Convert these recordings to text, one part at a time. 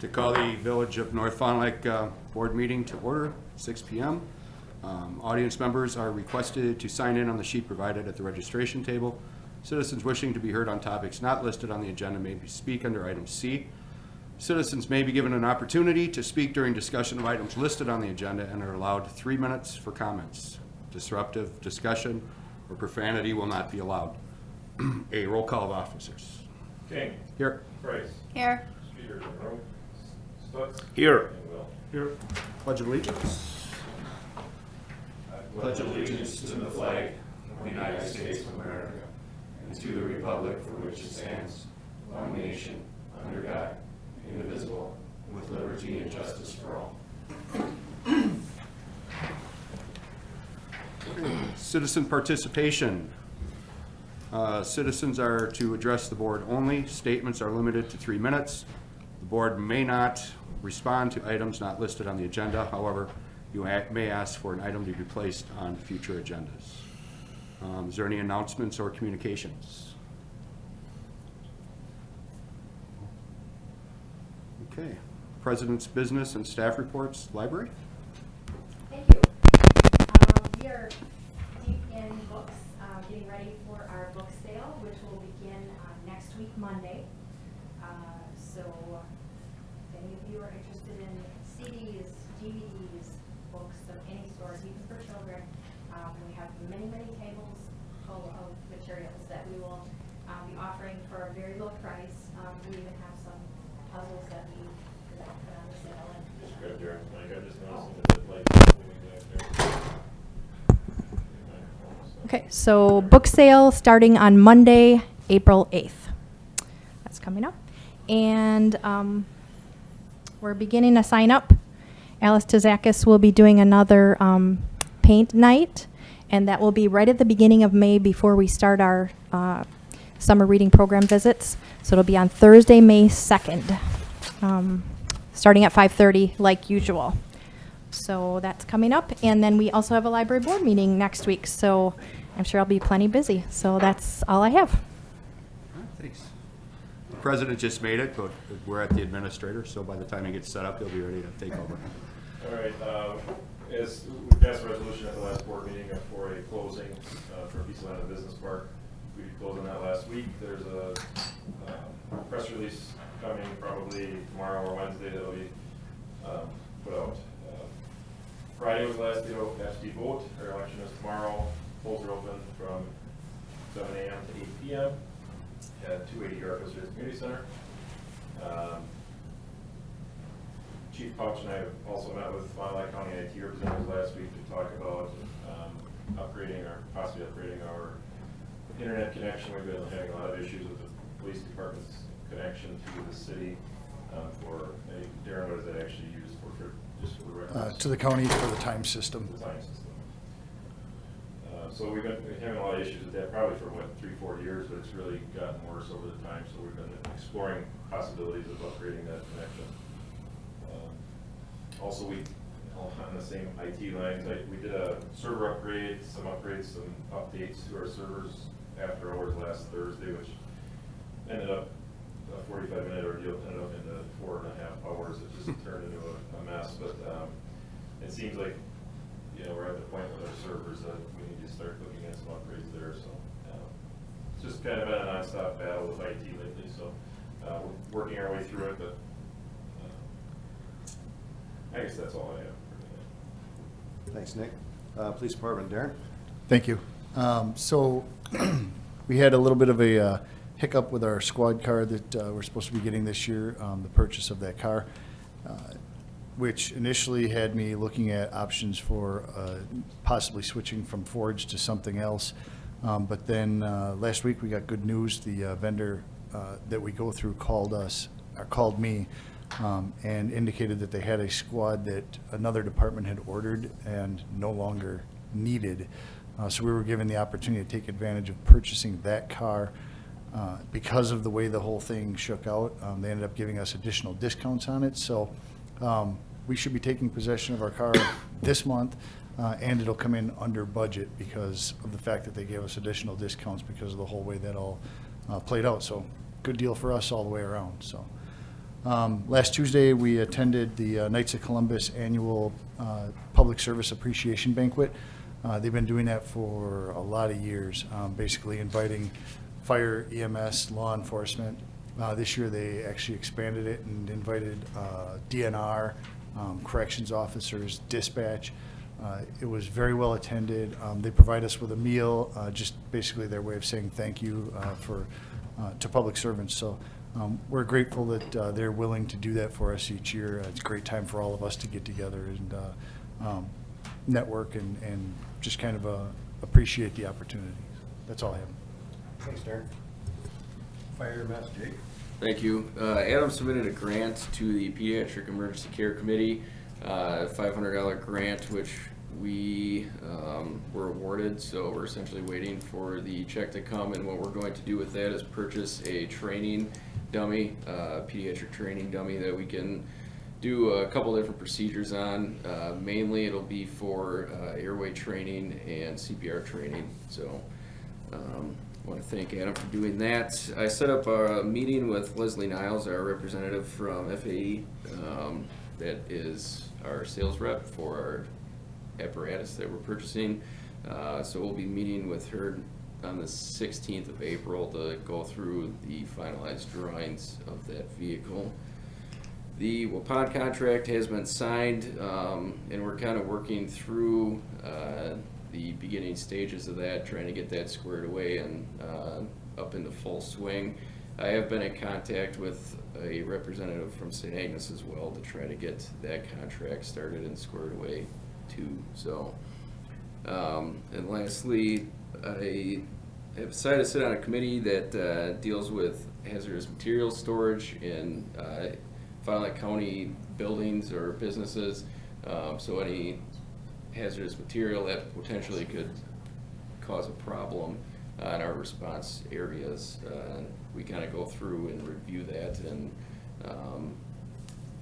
To call the Village of North Fond du Lac Board meeting to order, 6 p.m. Audience members are requested to sign in on the sheet provided at the registration table. Citizens wishing to be heard on topics not listed on the agenda may speak under item C. Citizens may be given an opportunity to speak during discussion of items listed on the agenda and are allowed 3 minutes for comments. Disruptive discussion or profanity will not be allowed. A roll call of officers. King. Here. Price. Here. Streeter. Monroe. Stutz. Here. And Will. Here. Pledge of allegiance. I pledge allegiance to the flag of the United States of America and to the republic for which it stands, one nation, under God, indivisible, with liberty and justice for all. Citizen participation. Citizens are to address the board only. Statements are limited to 3 minutes. The board may not respond to items not listed on the agenda. However, you may ask for an item to be placed on future agendas. Is there any announcements or communications? Okay. President's business and staff reports, library? Thank you. We are deep in books, getting ready for our book sale, which will begin next week, Monday. So if any of you are interested in CDs, DVDs, books of any sort, even for children, we have many, many tables full of materials that we will be offering for a very low price. We even have some puzzles that we put on the sale. Just grab your mic. I just noticed that light back there. Okay, so book sale starting on Monday, April 8th. That's coming up. And we're beginning to sign up. Alice Tazakis will be doing another paint night, and that will be right at the beginning of May before we start our summer reading program visits. So it'll be on Thursday, May 2nd, starting at 5:30 like usual. So that's coming up. And then we also have a library board meeting next week, so I'm sure I'll be plenty busy. So that's all I have. All right, thanks. The president just made it, but we're at the administrator, so by the time he gets set up, he'll be ready to take over. All right, as we passed a resolution at the last board meeting for a closing for a piece of land in the business park. We closed on that last week. There's a press release coming probably tomorrow or Wednesday that'll be put out. Friday was the last day to absentee vote. Our election is tomorrow. Polls are open from 7 a.m. to 8 p.m. at 280 Garfield Street Community Center. Chief Pouch and I also met with Fond du Lac County IT representatives last week to talk about possibly upgrading our internet connection. We've been having a lot of issues with the police department's connection to the city. Darren, what is that actually used for just for the records? To the county for the time system. The time system. So we've been having a lot of issues with that, probably for 3-4 years, but it's really gotten worse over the time. So we've been exploring possibilities of upgrading that connection. Also, on the same IT lines, we did a server upgrade, some updates to our servers after hours last Thursday, which ended up a 45-minute ordeal, ended up into 4.5 hours. It just turned into a mess. But it seems like we're at the point with our servers that we need to start looking at some upgrades there. So it's just kind of been a nonstop battle with IT lately. So we're working our way through it, but I guess that's all I have for today. Thanks, Nick. Police Department, Darren? Thank you. So we had a little bit of a hiccup with our squad car that we're supposed to be getting this year, the purchase of that car, which initially had me looking at options for possibly switching from Forge to something else. But then last week we got good news. The vendor that we go through called me and indicated that they had a squad that another department had ordered and no longer needed. So we were given the opportunity to take advantage of purchasing that car. Because of the way the whole thing shook out, they ended up giving us additional discounts on it. So we should be taking possession of our car this month, and it'll come in under budget because of the fact that they gave us additional discounts because of the whole way that all played out. So good deal for us all the way around. So Last Tuesday, we attended the Knights of Columbus annual Public Service Appreciation Banquet. They've been doing that for a lot of years, basically inviting fire, EMS, law enforcement. This year, they actually expanded it and invited DNR, corrections officers, dispatch. It was very well attended. They provide us with a meal, just basically their way of saying thank you to public servants. So we're grateful that they're willing to do that for us each year. It's a great time for all of us to get together and network and just kind of appreciate the opportunity. That's all I have. Thanks, Darren. Fire Master Jake. Thank you. Adam submitted a grant to the Pediatric Emergency Care Committee, $500 grant, which we were awarded, so we're essentially waiting for the check to come, and what we're going to do with that is purchase a training dummy, pediatric training dummy that we can do a couple different procedures on. Mainly it'll be for airway training and CPR training, so I want to thank Adam for doing that. I set up a meeting with Leslie Niles, our representative from FAE, that is our sales rep for our apparatus that we're purchasing. So we'll be meeting with her on the 16th of April to go through the finalized drawings of that vehicle. The WAPOD contract has been signed, and we're kind of working through the beginning stages of that, trying to get that squared away and up into full swing. I have been in contact with a representative from St. Agnes as well to try to get that contract started and squared away too. So, and lastly, I have decided to sit on a committee that deals with hazardous materials storage in Fond du Lac County buildings or businesses. So any hazardous material that potentially could cause a problem in our response areas, we kind of go through and review that and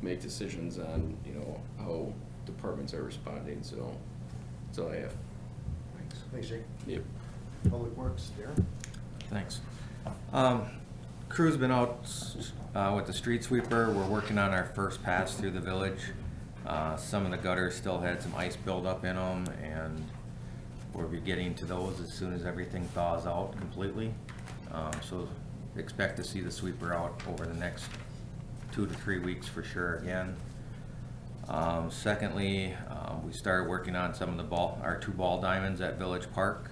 make decisions on, you know, how departments are responding. So that's all I have. Thanks. Thanks, Jake. Yep. Public Works, Darren. Thanks. Crew's been out with the street sweeper. We're working on our first pass through the village. Some of the gutters still had some ice buildup in them, and we'll be getting to those as soon as everything thaws out completely. So expect to see the sweeper out over the next 2 to 3 weeks for sure again. Secondly, we started working on some of our 2 ball diamonds at Village Park.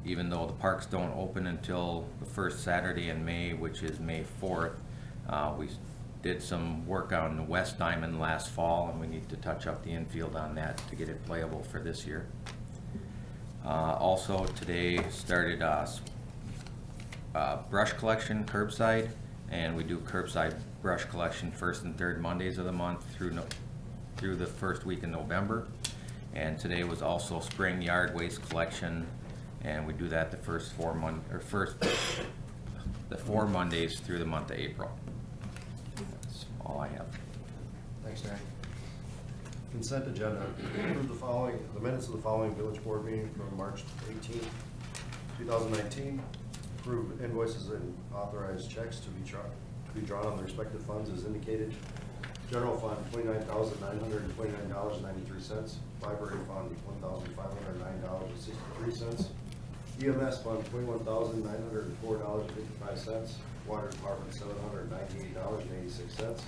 Even though the parks don't open until the first Saturday in May, which is May 4th, we did some work on the West Diamond last fall, and we need to touch up the infield on that to get it playable for this year. Also today started brush collection curbside, and we do curbside brush collection first and third Mondays of the month through the first week in November. And today was also spring yard waste collection, and we do that the first 4 Mondays through the month of April. That's all I have. Thanks, Darren. Consent agenda. Approve the following, the minutes of the following village board meeting from March 18th, 2019. Approve invoices and authorize checks to be drawn on the respective funds as indicated. General fund, $29,929.93. Library fund, $1,509.63. EMS fund, $21,904.55. Water department, $798.86.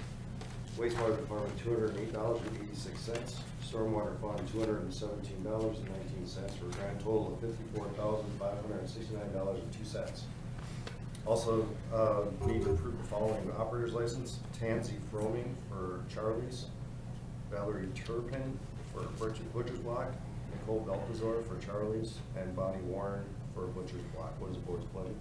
Wastewater department, $208.86. Stormwater fund, $217.19, for a grand total of $54,569.02. Also, need to approve the following operator's license: Tansy Froming for Charlie's, Valerie Turpin for Butcher's Block, Nicole Beltazor for Charlie's, and Bonnie Warren for Butcher's Block. What is the board's pleasure?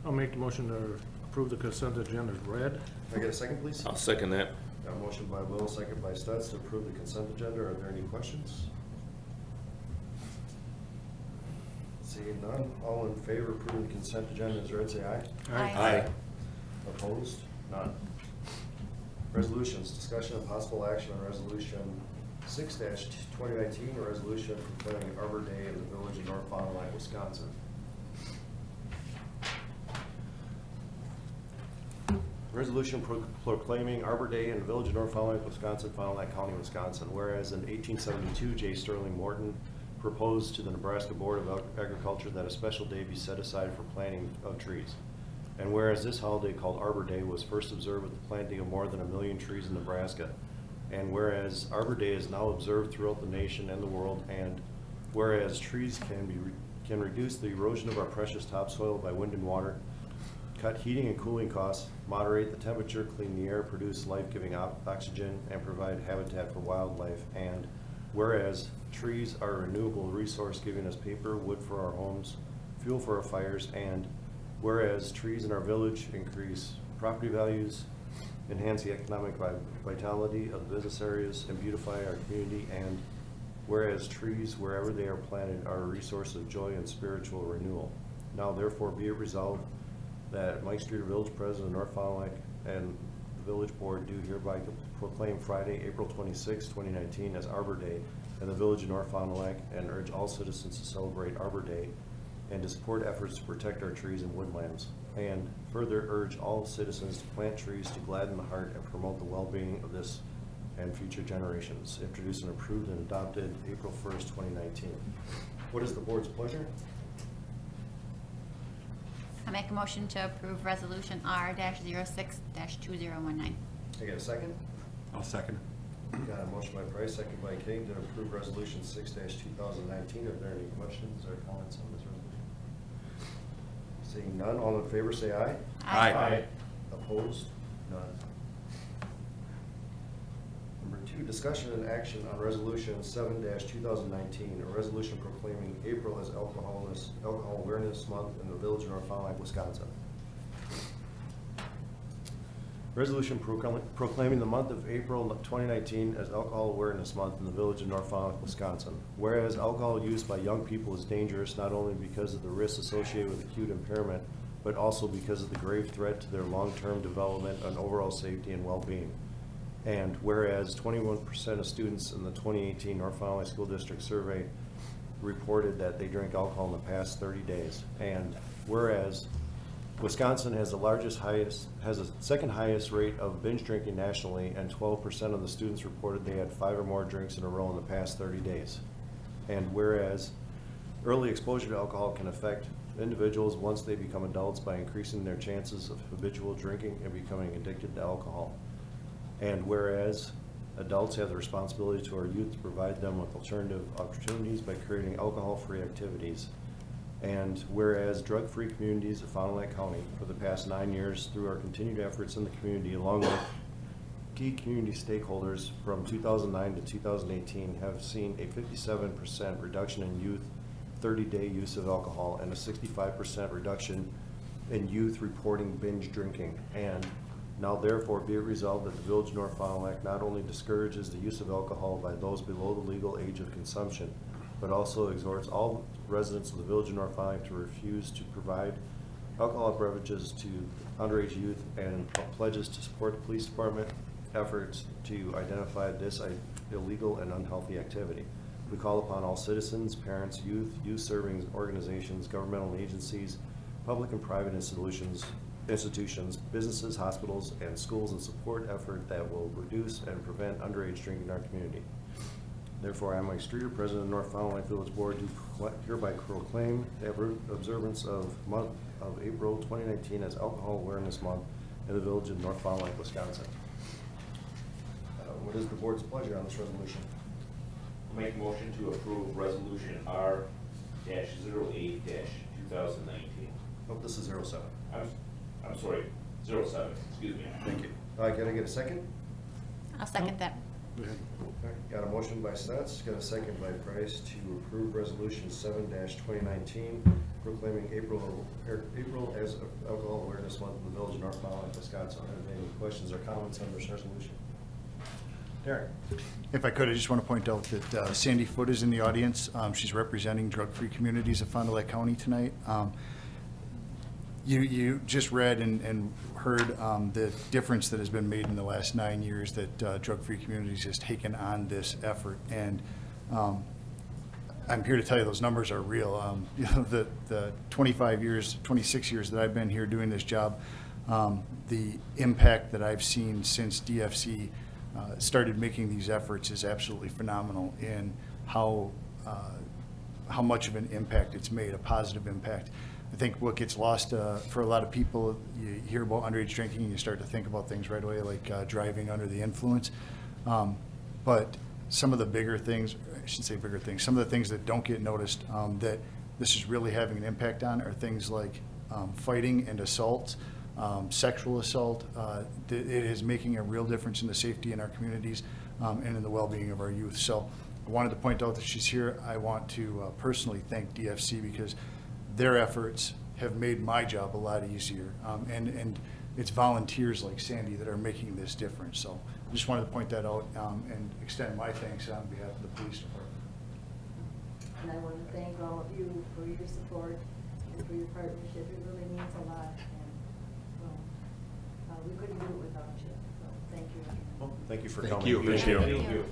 I'll make the motion to approve the consent agenda as read. Can I get a second, please? I'll second that. Got a motion by Will, second by Stutz to approve the consent agenda. Are there any questions? Seeing none, all in favor of approving the consent agenda as read, say aye. Aye. Opposed? None. Resolutions, discussion of possible action on resolution 6-2019, a resolution proclaiming Arbor Day in the village of North Fond du Lac, Wisconsin. Resolution proclaiming Arbor Day in the Village of North Fond du Lac, Wisconsin, Fond du Lac County, Wisconsin. Whereas in 1872, J. Sterling Morton proposed to the Nebraska Board of Agriculture that a special day be set aside for planting of trees. And whereas this holiday called Arbor Day was first observed with the planting of more than 1 million trees in Nebraska. And whereas Arbor Day is now observed throughout the nation and the world, and whereas trees can reduce the erosion of our precious topsoil by wind and water, cut heating and cooling costs, moderate the temperature, clean the air, produce life-giving oxygen, and provide habitat for wildlife. And whereas trees are a renewable resource giving us paper, wood for our homes, fuel for our fires, and whereas trees in our village increase property values, enhance the economic vitality of the business areas, and beautify our community, and whereas trees, wherever they are planted, are a resource of joy and spiritual renewal. Now therefore be it resolved that Mike Streeter, Village President of North Fond du Lac, and the Village Board do hereby proclaim Friday, April 26, 2019 as Arbor Day in the Village of North Fond du Lac, and urge all citizens to celebrate Arbor Day and to support efforts to protect our trees and woodlands. And further urge all citizens to plant trees to gladden the heart and promote the well-being of this and future generations. Introduced and approved and adopted April 1st, 2019. What is the board's pleasure? I make a motion to approve resolution R-06-2019. I get a second? I'll second. Got a motion by Price, second by King to approve resolution 6-2019. Are there any questions or comments on this resolution? Seeing none, all in favor say aye. Aye. Opposed? None. Number 2, discussion and action on resolution 7-2019, a resolution proclaiming April as Alcohol Awareness Month in the Village of North Fond du Lac, Wisconsin. Resolution proclaiming the month of April 2019 as Alcohol Awareness Month in the Village of North Fond du Lac, Wisconsin. Whereas alcohol use by young people is dangerous not only because of the risks associated with acute impairment, but also because of the grave threat to their long-term development and overall safety and well-being. And whereas 21% of students in the 2018 North Fond du Lac School District survey reported that they drank alcohol in the past 30 days. And whereas Wisconsin has the second highest rate of binge drinking nationally, and 12% of the students reported they had 5 or more drinks in a row in the past 30 days. And whereas early exposure to alcohol can affect individuals once they become adults by increasing their chances of habitual drinking and becoming addicted to alcohol. And whereas adults have the responsibility to our youth to provide them with alternative opportunities by creating alcohol-free activities. And whereas drug-free communities of Fond du Lac County for the past 9 years, through our continued efforts in the community, along with key community stakeholders from 2009 to 2018, have seen a 57% reduction in youth 30-day use of alcohol and a 65% reduction in youth reporting binge drinking. And now therefore be it resolved that the Village of North Fond du Lac not only discourages the use of alcohol by those below the legal age of consumption, but also exhorts all residents of the Village of North Fond du Lac to refuse to provide alcoholic beverages to underage youth, and pledges to support the police department efforts to identify this illegal and unhealthy activity. We call upon all citizens, parents, youth-serving organizations, governmental agencies, public and private institutions, businesses, hospitals, and schools in support effort that will reduce and prevent underage drinking in our community. Therefore, I, Mike Streeter, President of North Fond du Lac Village Board, do hereby proclaim the observance of month of April 2019 as Alcohol Awareness Month in the Village of North Fond du Lac, Wisconsin. What is the board's pleasure on this resolution? Make a motion to approve resolution R-08-2019. Oh, this is 07. I'm sorry, 07, excuse me. Thank you. Can I get a second? I'll second that. Got a motion by Stats, got a second by Price to approve resolution 7-2019, proclaiming April as Alcohol Awareness Month in the Village of North Fond du Lac, Wisconsin. Are there any questions or comments on this resolution? Derek? If I could, I just want to point out that Sandy Foote is in the audience. She's representing drug-free communities of Fond du Lac County tonight. You just read and heard the difference that has been made in the last 9 years that drug-free communities has taken on this effort. And I'm here to tell you those numbers are real. You know, the 26 years that I've been here doing this job, The impact that I've seen since DFC started making these efforts is absolutely phenomenal in how much of an impact it's made, a positive impact. I think what gets lost for a lot of people, you hear about underage drinking and you start to think about things right away, like driving under the influence. But some of the bigger things, I shouldn't say bigger things, some of the things that don't get noticed that this is really having an impact on are things like fighting and assault, sexual assault. It is making a real difference in the safety in our communities and in the well-being of our youth. So I wanted to point out that she's here. I want to personally thank DFC because their efforts have made my job a lot easier. And it's volunteers like Sandy that are making this difference. So I just wanted to point that out and extend my thanks on behalf of the police department. And I want to thank all of you for your support and for your partnership. It really means a lot. And we couldn't do it without you. So thank you. Well, thank you for Thank coming. you. Appreciate it. Thank you.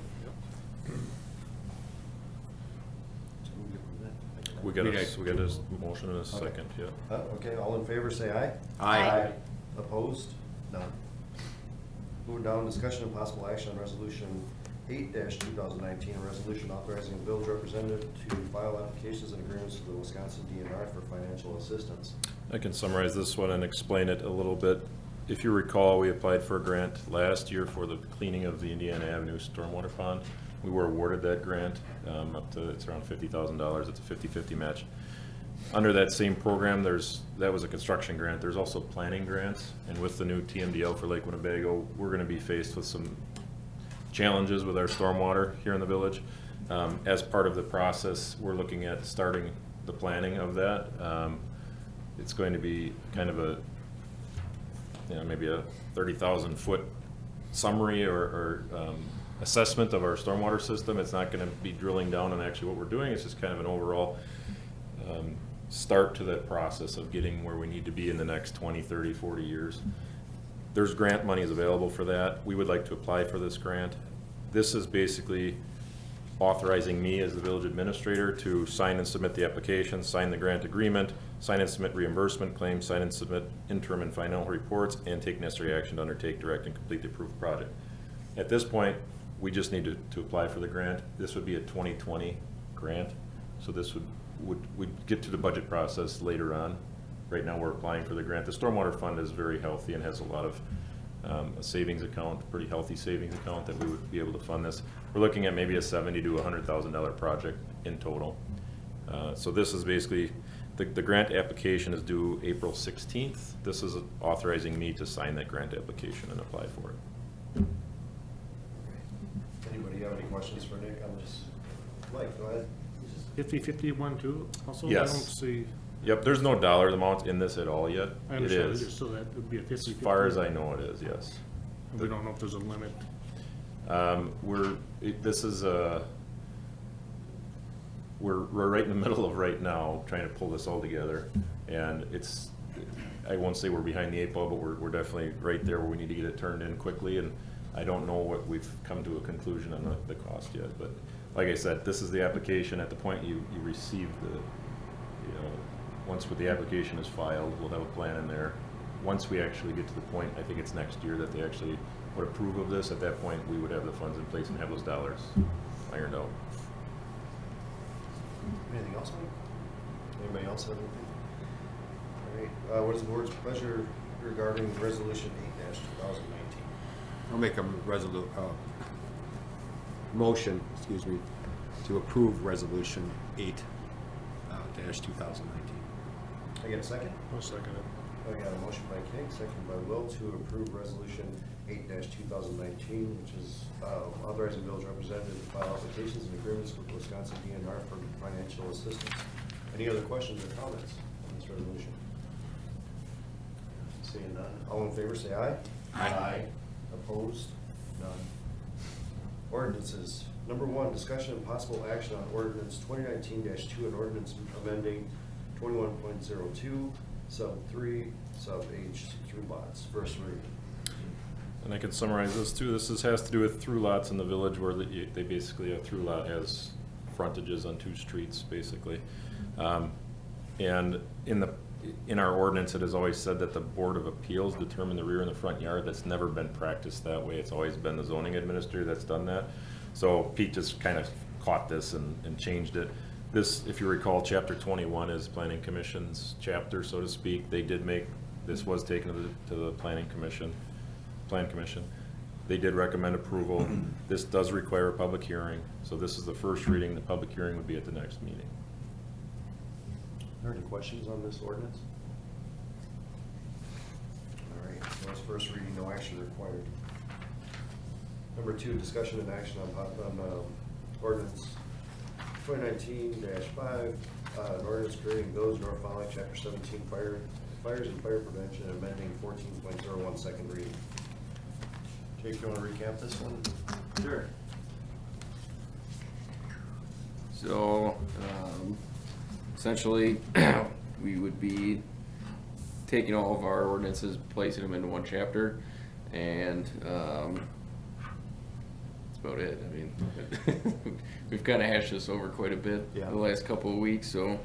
We got a motion and a second, yeah. Okay, all in favor, say aye. Aye. Opposed? None. Moving down, discussion and possible action on resolution 8-2019, a resolution authorizing a village representative to file applications and agreements to the Wisconsin DNR for financial assistance. I can summarize this one and explain it a little bit. If you recall, we applied for a grant last year for the cleaning of the Indiana Avenue stormwater pond. We were awarded that grant up to, it's around $50,000. It's a 50-50 match. Under that same program, that was a construction grant. There's also planning grants, and with the new TMDL for Lake Winnebago, we're going to be faced with some challenges with our stormwater here in the village. As part of the process, we're looking at starting the planning of that. It's going to be kind of a, maybe a 30,000 foot summary or assessment of our stormwater system. It's not going to be drilling down on actually what we're doing. It's just kind of an overall start to that process of getting where we need to be in the next 20, 30, 40 years. There's grant monies available for that. We would like to apply for this grant. This is basically authorizing me as the village administrator to sign and submit the application, sign the grant agreement, sign and submit reimbursement claims, sign and submit interim and final reports, and take necessary action to undertake, direct, and complete the approved project. At this point, we just need to apply for the grant. This would be a 2020 grant, so this would get to the budget process later on. Right now, we're applying for the grant. The stormwater fund is very healthy and has a lot of a savings account, pretty healthy savings account that we would be able to fund this. We're looking at maybe a $70,000 to $100,000 project in total. So this is basically, the grant application is due April 16th. This is authorizing me to sign that grant application and apply for it. Anybody have any questions for Nick on this? Mike, go ahead. 50/50 one too also? Yes. I don't see, Yep, there's no dollar amount in this at all yet. I It understand, is. so that would be a 50/50. As far as I know, it is, yes. We don't know if there's a limit. This is we're right in the middle of right now, trying to pull this all together. And it's, I won't say we're behind the eight ball, but we're definitely right there where we need to get it turned in quickly. And I don't know what we've come to a conclusion on the cost yet. But like I said, this is the application. At the point you receive once the application is filed, we'll have a plan in there. Once we actually get to the point, I think it's next year, that they actually would approve of this. At that point, we would have the funds in place and have those dollars ironed out. Anything else, Mike? Anybody else have anything? All right, what is the board's pleasure regarding resolution 8-2019? I'll make a motion, to approve resolution 8-2019. I get a second? I'll second it. I got a motion by King, second by Will, to approve resolution 8-2019, which is authorizing village representative to file applications and agreements with Wisconsin DNR for financial assistance. Any other questions or comments on this resolution? Seeing none. All in favor, say aye. Aye. Opposed? None. Ordinances. Number 1, discussion and possible action on ordinance 2019-2, an ordinance amending 21.02, sub 3, sub H, through lots. First reading. And I can summarize this too. This has to do with through lots in the village, where they basically, a through lot has frontages on 2 streets, basically. And in the in our ordinance, it has always said that the Board of Appeals determine the rear and the front yard. That's never been practiced that way. It's always been the zoning administrator that's done that. So Pete just kind of caught this and changed it. This, if you recall, chapter 21 is planning commission's chapter, so to speak. They did make, this was taken to the plan commission. They did recommend approval. This does require a public hearing, so this is the first reading. The public hearing would be at the next meeting. Are there any questions on this ordinance? All right, so it's first reading, no action required. Number 2, discussion and action on ordinance 2019-5, an ordinance creating Village of North Fond du Lac, Chapter 17, Fires and Fire Prevention, amending 14.01, second reading. Jake, you want to recap this one? Sure. So, essentially, we would be taking all of our ordinances, placing them into one chapter, and that's about it. I mean, we've kind of hashed this over quite a bit Yeah. the last couple of weeks, so.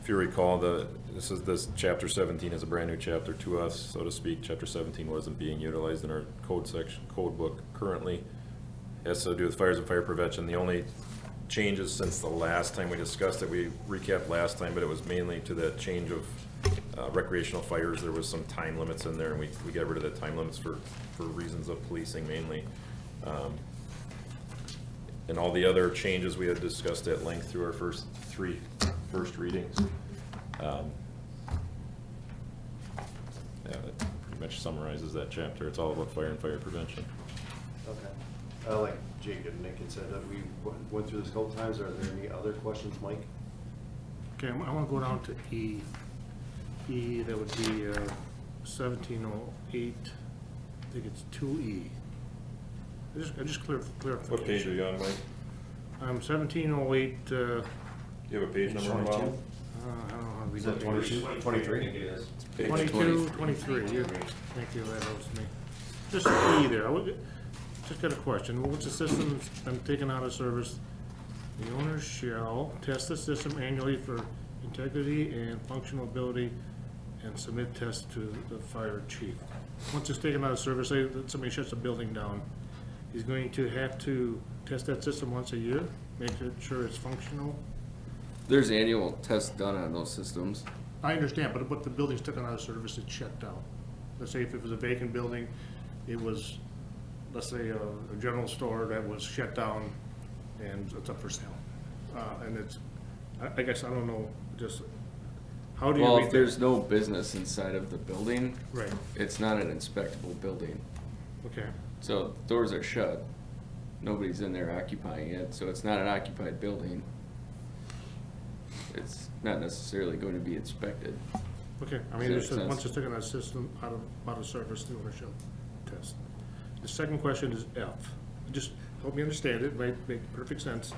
If you recall, this chapter 17 is a brand new chapter to us, so to speak. Chapter 17 wasn't being utilized in our code book currently. It has to do with fires and fire prevention. The only changes since the last time we discussed it, we recapped last time, but it was mainly to the change of recreational fires. There was some time limits in there, and we got rid of the time limits for reasons of policing mainly. And all the other changes we had discussed at length through our first readings. Yeah, that pretty much summarizes that chapter. It's all about fire and fire prevention. Okay. Like Jake and Nick had said, that we went through this a couple times. Are there any other questions, Mike? Okay, I want to go down to E. E, that would be 1708, I think it's 2E. I just clarification. What page are you on, Mike? 1708, Do you have a page number on the bottom? I don't know how to read Is that that. 22, 23? Page 22, 23, yeah. Thank you, that helps me. Just E there, just got a question. Once the system's been taken out of service, the owner shall test the system annually for integrity and functionality and submit tests to the fire chief. Once it's taken out of service, say that somebody shuts a building down, he's going to have to test that system once a year, make sure it's functional. There's annual tests done on those systems. I understand, but the building's taken out of service, it's shut down. Let's say if it was a vacant building, it was, let's say, a general store that was shut down and it's up for sale. And it's, I guess, I don't know, just, how do you Well, read if that? there's no business inside of the building, Right, it's not an inspectable building. okay, So doors are shut, nobody's in there occupying it, so it's not an occupied building. It's not necessarily going to be inspected. okay. I mean, Does it that says, make once sense? it's taken out of system, out of service, the owner shall test. The second question is F. Just help me understand it, might make perfect sense.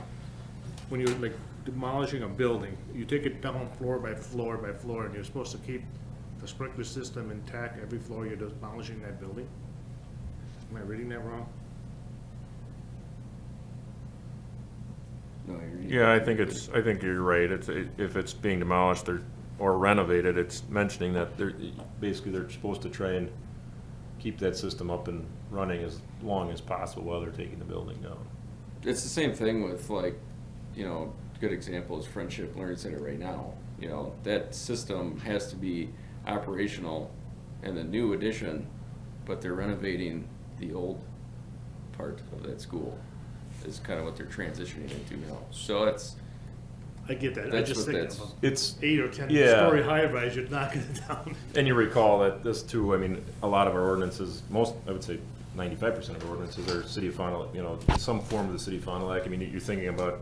When you're like demolishing a building, you take it down floor by floor by floor, and you're supposed to keep the sprinkler system intact every floor you're demolishing that building? Am I reading that wrong? No, you're reading- Yeah, I think you're right. If it's being demolished or renovated, it's mentioning that they're supposed to try and keep that system up and running as long as possible while they're taking the building down. It's the same thing with like, good example is Friendship Learning Center right now. That system has to be operational in the new addition, but they're renovating the old part of that school is kind of what they're transitioning into now. So I get that, I That's just what think that's- of It's, 8 or 10 Yeah. story high rise, you're knocking it down. and you recall that this too, I mean, a lot of our ordinances, I would say 95% of our ordinances are city of Fond du Lac, some form of the city of Fond du Lac. I mean, you're thinking about,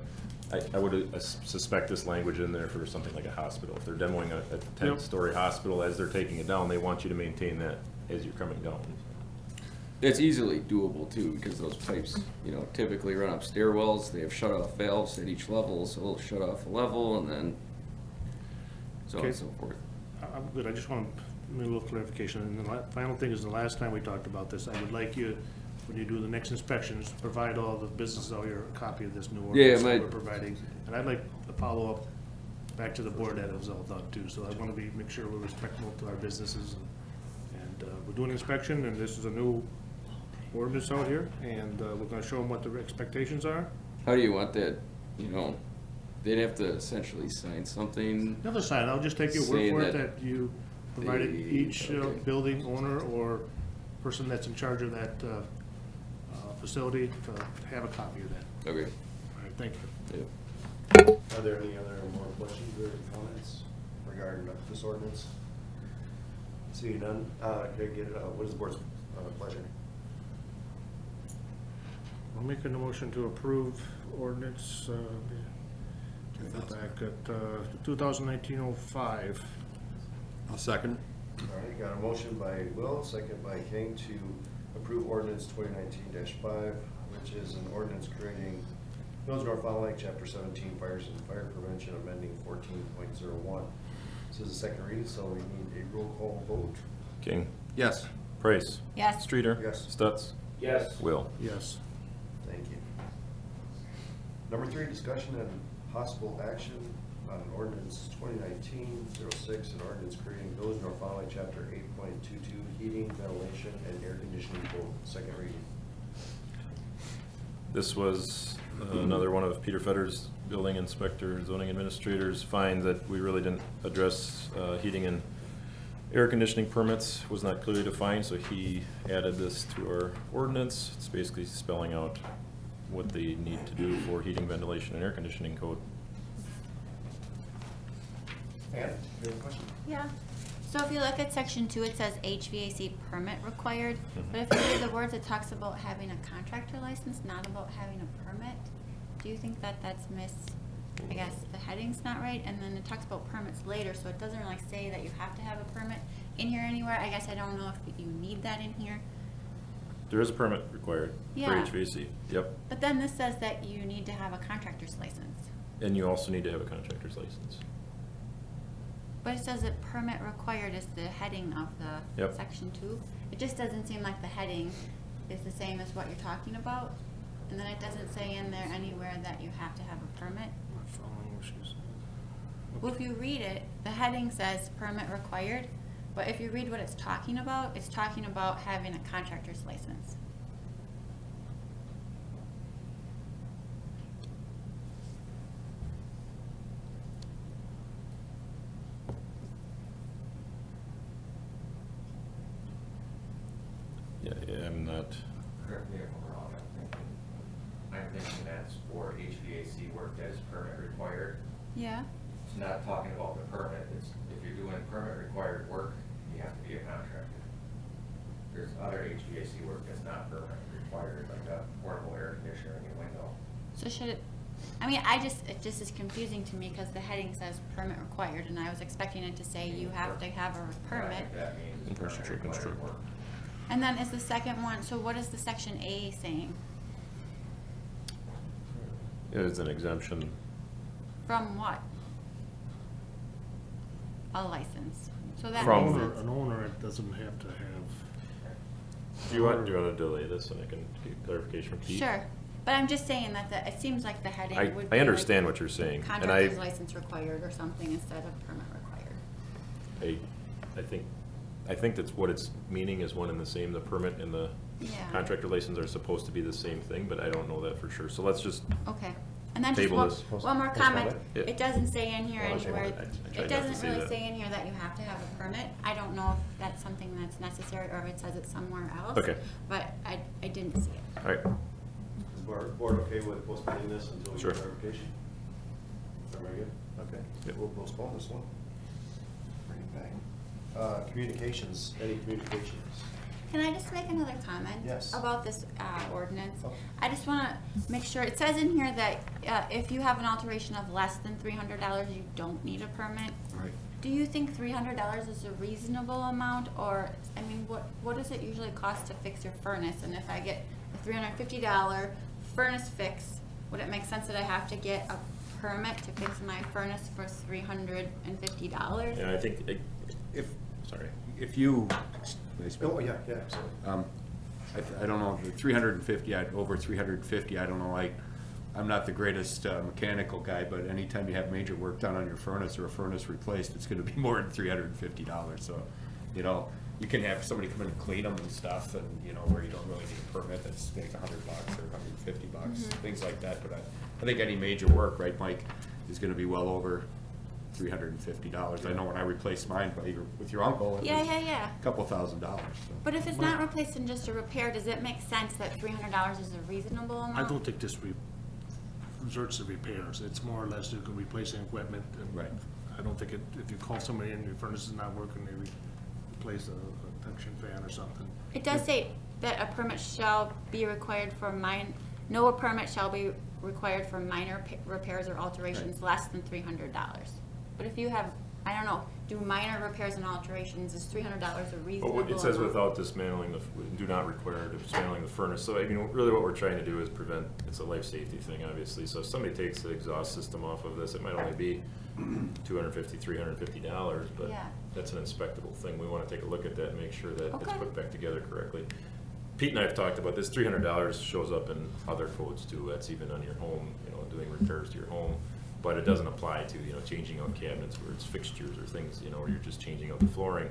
I would suspect this language in there for something like a hospital. If they're demoing a 10-story hospital, as they're taking it down, they want you to maintain that as you're coming down. it's easily doable too, because those pipes, typically run up stairwells. They have shut-off valves at each level, so they'll shut off a level and then so on Okay. and so forth. I'm good, I just want a little clarification. And the final thing is, the last time we talked about this, I would like you, when you do the next inspections, provide all the business, all your copy of this new ordinance that my- we're providing. And I'd like a follow-up back to the board that it was all done too. So I want to make sure we're respectful to our businesses. And we're doing inspection, and this is a new ordinance out here, and we're gonna show them what the expectations are. How do you want that, you know, they'd have to essentially sign something. Another side, I'll just take your word Saying for it that that you provided they- each okay. building owner or person that's in charge of that facility to have a copy of that. Okay. All right, thank you. Yep. Are there any other more questions or comments regarding this ordinance? Seeing none, could I get, what is the board's pleasure? I'll make a motion to approve ordinance, back at 2019-05. I'll second. All right, got a motion by Will, second by King to approve ordinance 2019-5, which is an ordinance creating Village of North Fond du Lac, Chapter 17, Fires and Fire Prevention, amending 14.01. This is a second reading, so we need a roll call vote. King, Yes. Price, Yes. Streeter. Yes. Stutz, Yes. Will. Yes. Thank you. Number 3, discussion and possible action on ordinance 2019-06, an ordinance creating Village of North Fond du Lac, Chapter 8.22, heating, ventilation, and air conditioning code, second reading. This was another one of Peter Fetter's building inspector, zoning administrators finds that we really didn't address heating and air conditioning permits, was not clearly defined, so he added this to our ordinance. It's basically spelling out what they need to do for heating, ventilation, and air conditioning code. Ann, you have a question? Yeah. So if you look at section 2, it says HVAC permit required, but if you read the words, it talks about having a contractor license, not about having a permit. Do you think that that's I guess the heading's not right, and then it talks about permits later, so it doesn't really say that you have to have a permit in here anywhere. I guess I don't know if you need that in here. There is a permit required for Yeah. HVAC, yep. But then this says that you need to have a contractor's license. And you also need to have a contractor's license. But it says that permit required is the heading of the Yep. section 2. It just doesn't seem like the heading is the same as what you're talking about. And then it doesn't say in there anywhere that you have to have a permit. Not following what she's saying. Well, if you read it, the heading says permit required, but if you read what it's talking about having a contractor's license. Yeah, I'm not, Correct me if I'm wrong, I'm thinking that's for HVAC work that is permit required. Yeah. It's not talking about the permit, it's, if you're doing permit required work, you have to be a contractor. There's other HVAC work that's not permit required, like a portable air conditioner in your window. So should it, it just is confusing to me because the heading says permit required, and I was expecting it to say you have to have a I permit. think that means Infrastructure permit required construct. work. And then is the second one, so what is the section A saying? it is an exemption. From what? A license. So that From- makes Owner- sense. An owner, it doesn't have to have. Do you want to delay this and I can get clarification from Pete? Sure, but I'm just saying that it seems like the heading I, would be I understand like what you're saying, and contractor's license required or something instead of permit required. I think that's what it's meaning is one and the same, the permit and the Yeah. contractor license are supposed to be the same thing, but I don't know that for sure, so let's just, Okay, and then just Table one, this. one more comment. Yeah. It doesn't say in here Well, I anywhere, tried not it to doesn't say really that. say in here that you have to have a permit. I don't know if that's something that's necessary or if it says it somewhere else. Okay. But I didn't see it. all right, Is board okay with postponing this until we Sure. get clarification? Everybody good? Okay, Yep. we'll postpone this one. Bring it back. Communications, any communications? Can I just make another comment? Yes. About this ordinance? Oh. I just want to make sure, it says in here that if you have an alteration of less than $300, you don't need a permit. Right. Do you think $300 is a reasonable amount, or, what does it usually cost to fix your furnace? And if I get a $350 furnace fix, would it make sense that I have to get a permit to fix my furnace for $350? and I think, If you, Oh, yeah, absolutely. I don't know, the 350, over 350, I don't know, I'm not the greatest mechanical guy, but anytime you have major work done on your furnace or a furnace replaced, it's gonna be more than $350. So, you know, you can have somebody come in and clean them and stuff, and, you know, where you don't really need a permit, that's like $100 or $150, things like that. But I think any major work, right, Mike, is gonna be well over $350. I know when I replaced mine with your uncle, it Yeah, was yeah, yeah. a couple $1,000s. So. But if it's not replaced and just a repair, does it make sense that $300 is a reasonable amount? I don't think this resorts to repairs. It's more or less you can replacing equipment. And Right. I don't think if you call somebody in, your furnace is not working, they replace a induction fan or something. It does say that a permit shall be required for no permit shall be required for minor repairs or alterations less than $300. But if you have, I don't know, do minor repairs and alterations, is $300 a reasonable But it says amount? without dismantling do not require dismantling the furnace. So, I mean, really what we're trying to do is prevent, it's a life safety thing, obviously. So if somebody takes the exhaust system off of this, it might only be $250, $350, but Yeah. that's an inspectable thing. We want to take a look at that and make sure that it's Okay. put back together correctly. Pete and I have talked about this, $300 shows up in other codes too. That's even on your home, you know, doing repairs to your home. But it doesn't apply to, you know, changing out cabinets where it's fixtures or things, you know, where you're just changing out the flooring.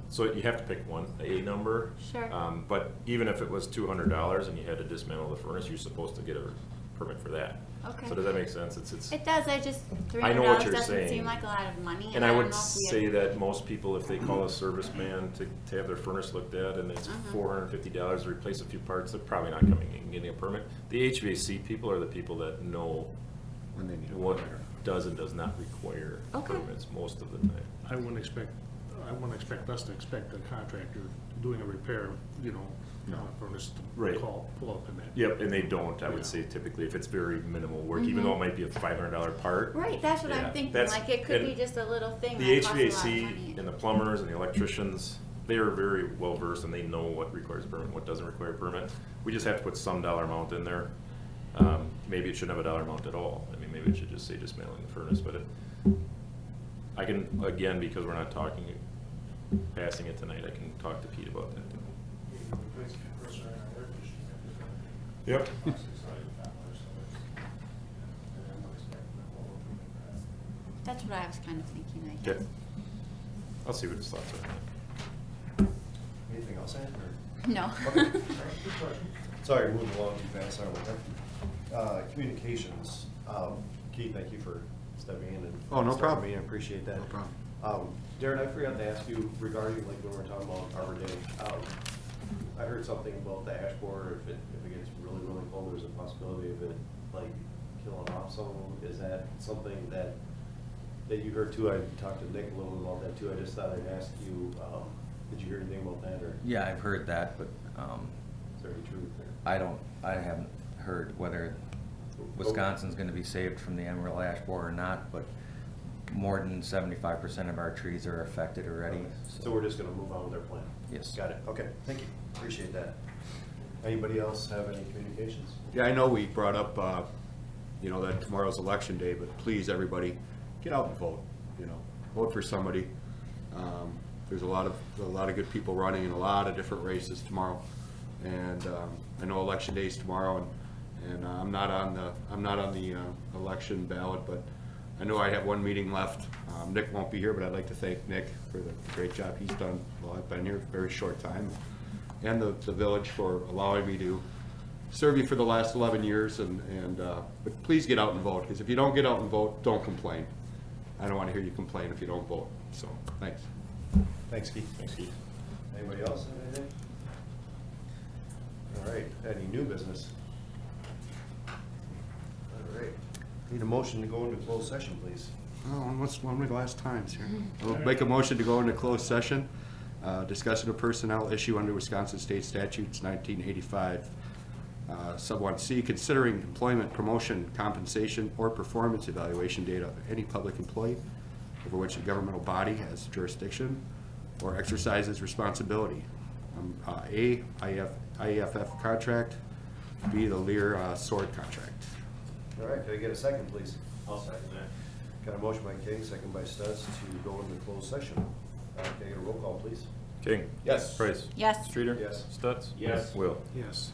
So you have to pick a number. Sure. But even if it was $200 and you had to dismantle the furnace, you're supposed to get a permit for that. Okay. So does that make sense? It's. It does, I just, I know what $300 you're doesn't saying. seem like a lot of money. And I don't would know if we say had- that most people, if they call a serviceman to have their furnace looked at and it's $450 to replace a few parts, they're probably not coming in and getting a permit. The HVAC people are the people that know When they need a what permit. does and does not require Okay. permits most of the time. I wouldn't expect us to expect a contractor doing a repair, you know, No. furnace to Right. pull up in that. Yep, and they don't, I Yeah. would say typically, if it's very minimal work, even though it might be a $500 part. Right, that's what Yeah, I'm thinking, that's- like, it could and be just a little thing The that costs a lot of HVAC money. and the plumbers and the electricians, they are very well versed and they know what requires a permit, what doesn't require a permit. We just have to put some dollar amount in there. Maybe it shouldn't have a dollar amount at all. I mean, maybe it should just say dismantling the furnace, but I can, again, because we're not passing it tonight, I can talk to Pete about that too. Yep. That's what I was kind of thinking, I Okay. guess. I'll see what his thoughts are. Anything else, Ann, or? No. Okay. Sorry, moving along too fast, sorry about that. Communications, Keith, thank you for stepping in and. Oh, no starting problem. me, I appreciate that. No problem. Darren, I forgot to ask you regarding, like, when we were talking about Arbor Day, I heard something about the ash borer, if it gets really, really cold, there's a possibility of it, like, killing off some of them. Is that something that you heard too? I talked to Nick a little about that too. I just thought I'd ask you, did you hear anything about that, or Yeah, I've heard that, but is there any truth there? I haven't heard whether Wisconsin's gonna be saved from the emerald ash borer or not, but more than 75% of our trees are affected already. So we're just gonna move on with our plan? Yes. Got it, okay, thank you, appreciate that. Anybody else have any communications? Yeah, I know we brought up, you know, that tomorrow's election day, but please, everybody, get out and vote, you know, vote for somebody. There's a lot of good people running in a lot of different races tomorrow. And, I know election day is tomorrow, and I'm not on the election ballot, but I know I have one meeting left. Nick won't be here, but I'd like to thank Nick for the great job he's done while I've been here, a very short time. And the village for allowing me to serve you for the last 11 years, but please get out and vote, because if you don't get out and vote, don't complain. I don't want to hear you complain if you don't vote, so, thanks. Thanks, Keith. Thanks, Keith. Anybody else have anything? All right, any new business? All right, need a motion to go into closed session, please. Oh, what's one of the last times here? I'll make a motion to go into closed session, discussing a personnel issue under Wisconsin State Statutes 1985. Sub 1C, considering employment, promotion, compensation, or performance evaluation data of any public employee over which a governmental body has jurisdiction or exercises responsibility. A, IEFF contract, B, the Lear Sword contract. All right, can I get a second, please? I'll second that. Got a motion by King, second by Stutz to go into closed session. Can I get a roll call, please? King? Yes. Price? Yes. Streeter? Yes. Stutz? Yes. Will? Yes.